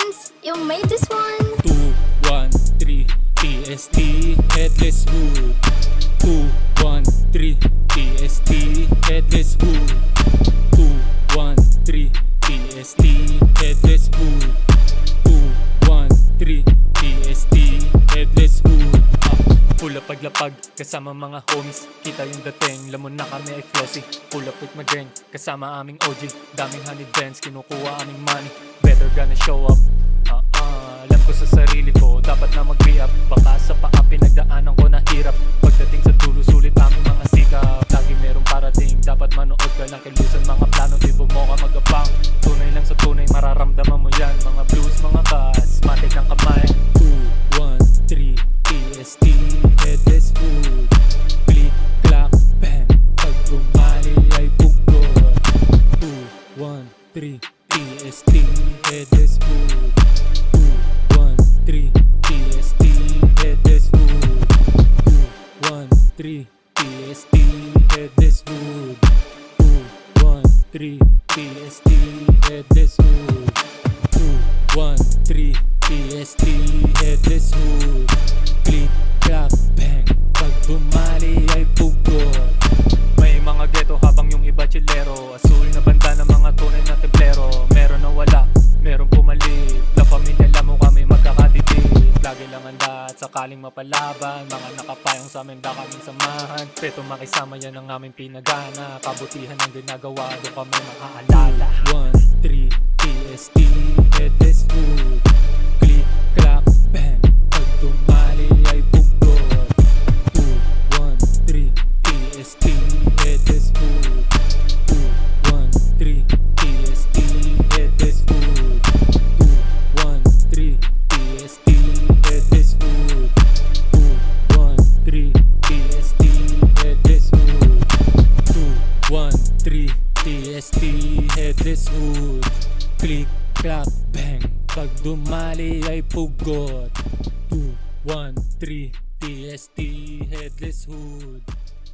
Benz, you made this one. 213 TST Headless Hood. 213 TST Headless Hood. 213 TST Headless Hood. 213 TST Headless Hood. Pull up paglapag kasama mga homies, kita yung dating, lamon na kami ay flossy. Pull up with my gang kasama aming OG, daming honey bands, kinukuha aming money. Better gonna show up. Alam ko sa sarili ko, dapat na mag-re-up. Baka sa paa pinagdaanan ko na hirap. Pagdating sa dulo, sulit aming mga sikap. Lagi merong parating, dapat manood ka lang kilusan mga plano, di mo ka magabang. Tunay lang sa tunay, mararamdaman mo yan. Mga blues, mga kas, matik ang kamay. 213 TST Headless Hood. Click, clack, bang, pag bumali ay pugot. 213 TST Headless Hood. 213 TST Headless Hood. 213 TST Headless Hood. 213 TST Headless Hood. 213 TST Headless Hood. Click, clack, bang, pag bumali ay pugot. May mga ghetto habang yung iba chilero. Asul na banda ng mga tunay na templero. Meron na wala, meron pumalit. La pamilya lang mo kami magkakadikit. Lagi lang handa at sakaling mapalaban. Mga nakapayong sa amin da kaming samahan. Peto makisama yan ang aming pinagana. Kabutihan ang ginagawa, doon kami maaalala. 1-3 TST Headless Hood. Click, clack, bang, pag dumali ay pugot. 2-1-3 TST Headless Hood. 2-1-3 TST Headless Hood. 2-1-3 TST Headless Hood. 2-1-3 TST Headless Hood. 2-1-3 TST Headless Hood. Click, clack, bang, pag dumali ay pugot. 2-1-3 TST Headless Hood.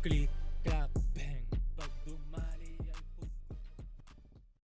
Click, clack, bang.